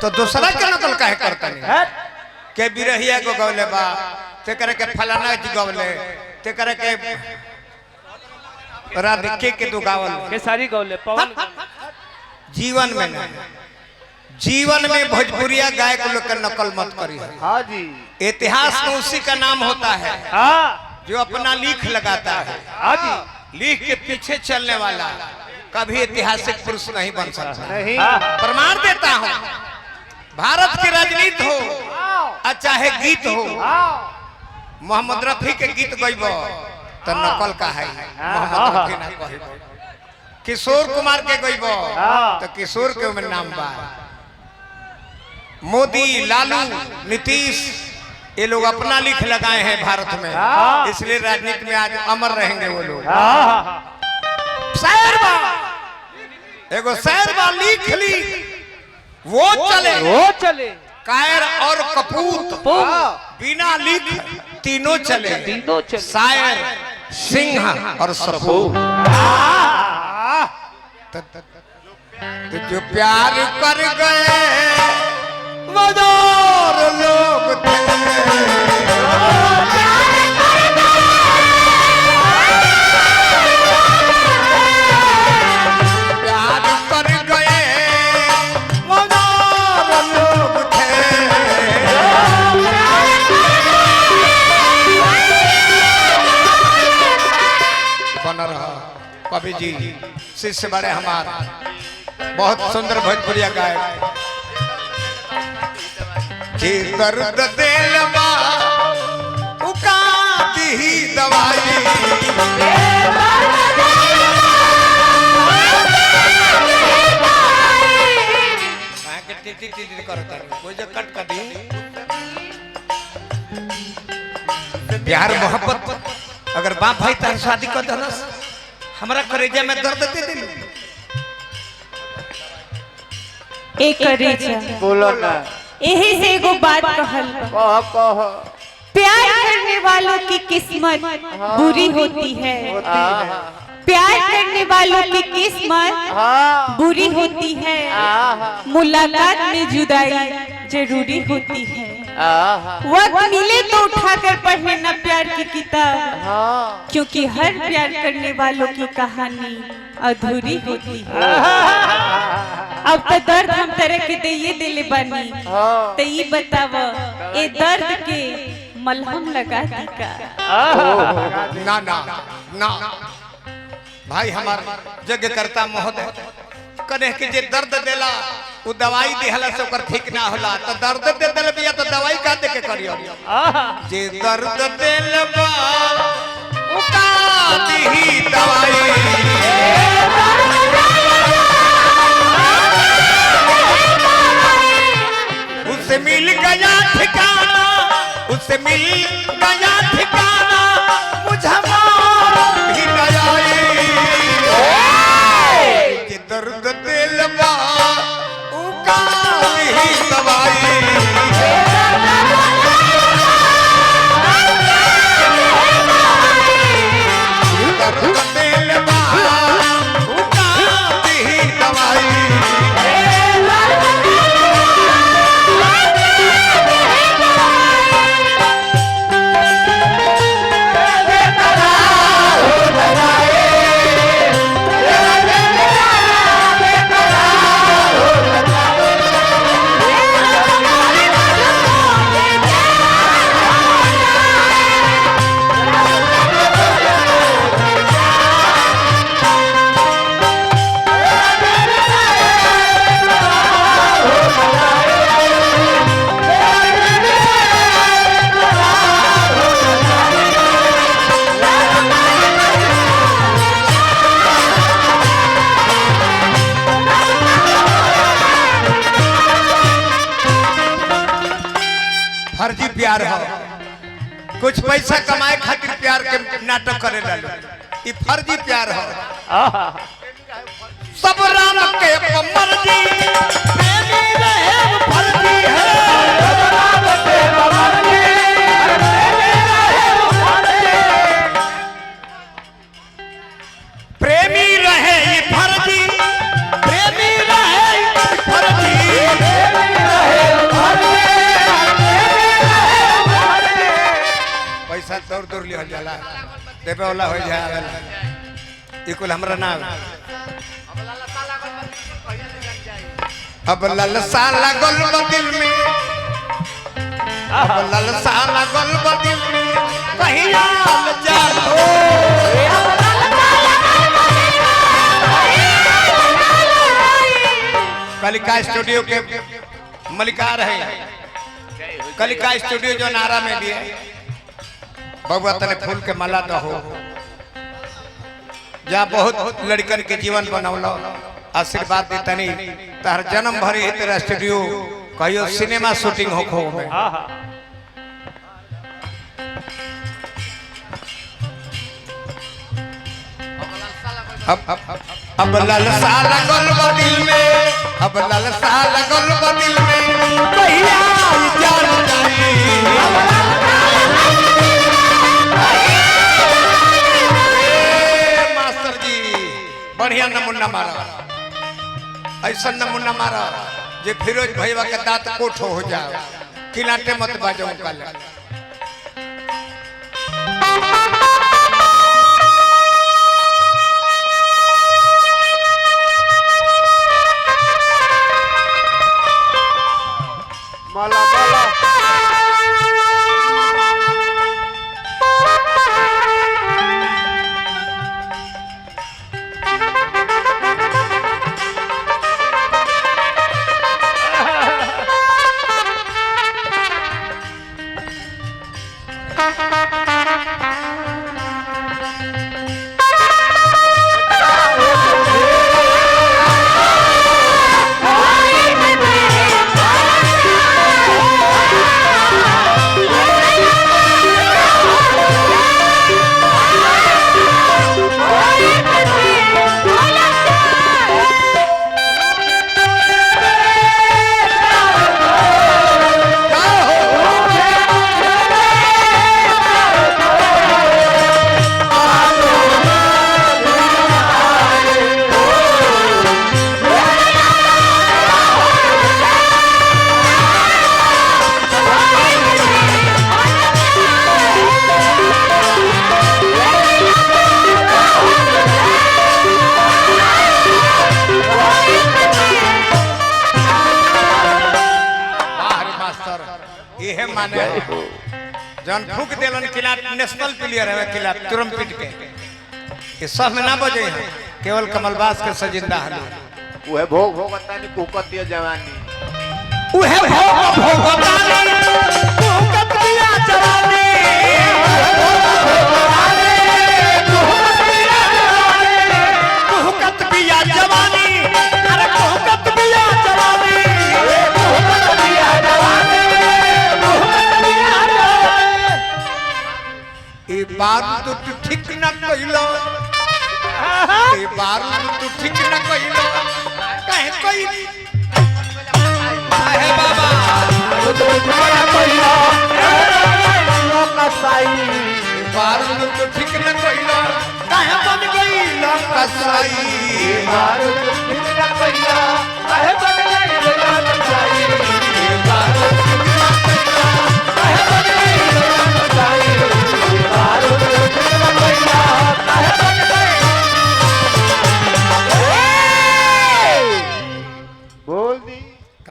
तो दूसरा के नकल काहे करता नहीं के बिरहिया को गवले बा ते करे के फलाना जी गवले ते करे के राधिके के दो गावल के सारी गवले पवन जीवन में नहीं, जीवन में भोजपुरिया गायक लोग का नकल मत करी। हाँ जी, इतिहास में उसी का नाम होता है हाँ जो अपना लिख लगाता है। हाँ जी, लिख के पीछे चलने वाला कभी ऐतिहासिक पुरुष नहीं बन सकता। नहीं प्रमाण देता हूँ, भारत की राजनीति हो और चाहे गीत हो, मोहम्मद रफी के गीत गईबो तो नकल का है, मोहम्मद रफी ना कहिबो। किशोर कुमार के गईबो तो किशोर के में नाम बा। मोदी, लालू, नीतीश ये लोग अपना लिख लगाए हैं भारत में, इसलिए राजनीति में आज अमर रहेंगे वो लोग। शायर बा एगो शायर बा लिख ली वो चले, कायर और कपूत बिना लिख तीनों चले, शायर, सिंह और सपूत। तो जो प्यार कर गए वदार लोग थे, प्यार कर गए वदार लोग थे। बन रहा कवि जी शिष्य बड़े हमारा बहुत सुंदर भोजपुरिया गायक। जे दर्द दिलवा उका दी दवाई, कोई जो कट कर दी प्यार मोहब्बत अगर बाप भाई तार शादी कर दलस हमरा करेजा में दर्द दे दिल। एक करेजा बोलो ना, यही से एगो बात कहल कह प्यार करने वालों की किस्मत बुरी होती है, प्यार करने वालों की किस्मत बुरी होती है, मुलाकात में जुदाई जरूरी होती है। वक्त मिले तो उठाकर पढ़े न प्यार की किताब, क्योंकि हर प्यार करने वालों की कहानी अधूरी होती है। अब तो दर्द हम तरह के दे दिले बनी, तो ये बताव ये दर्द के मलहम लगा दी का? ना ना ना भाई हमार जग करता महोदय कने के जे दर्द देला वो दवाई देहला से ओकर ठीक ना होला, तो दर्द दे देले बिया तो दवाई का दे के करियो। जे दर्द देलबा ओ का दी दवाई, उससे मिल गया ठिकाना, उससे मिल गया ठिकाना, मुझे मार भी गया। जे दर्द दिलवा उका दी दवाई, दर्द दिलवा उका दी दवाई। फर्जी प्यार हो, कुछ पैसा कमाए खातिर प्यार के नाटक करे लालो, ये फर्जी प्यार हो। सब राम के मर्जी प्रेमी रहे वो फर्जी है, सब राम के मर्जी प्रेमी रहे ये फर्जी, प्रेमी रहे फर्जी। लिहल जाला देवे वाला हो जाए ई कुल हमरा नाम अब ललसा लागल बा दिल में अब ललसा लागल बा दिल में कहिया जा कलिका स्टूडियो के मलिकार है कलिका स्टूडियो जो नारा में भी है बबुआ तने फूल के माला तो हो जा बहुत लड़कन के जीवन बनौलो आशीर्वाद दी तनी तार जन्म भरी है तेरा स्टूडियो कहियो सिनेमा शूटिंग हो खो में अब ललसा लगल बा दिल में अब ललसा लगल बा दिल में कहिया जान जाई मास्टर जी बढ़िया नमूना मारा ऐसा नमूना मारा जे फिरोज भैया के दांत कोठो हो जाए किलाटे मत बाजो कल माला माला जन फूक देलन किला नेशनल प्लेयर है किला तुरंपीट के ये सब में ना बजे हैं केवल कमलबास के सजिंदा हलो उहे भोग भोगतानी कुकतिया जवानी उहे भोग भोगतानी कुकतिया जवानी कुकत बिया जवानी अरे कुकत बिया जवानी कुकत बिया जवानी ए बात तो ठीक न कइलो ए बात तो ठीक न कइलो काहे कोई आहे बाबा तो बड़ा कइलो कसाई बात तो ठीक न कइलो काहे बन गइलो कसाई बात तो ठीक न कइलो काहे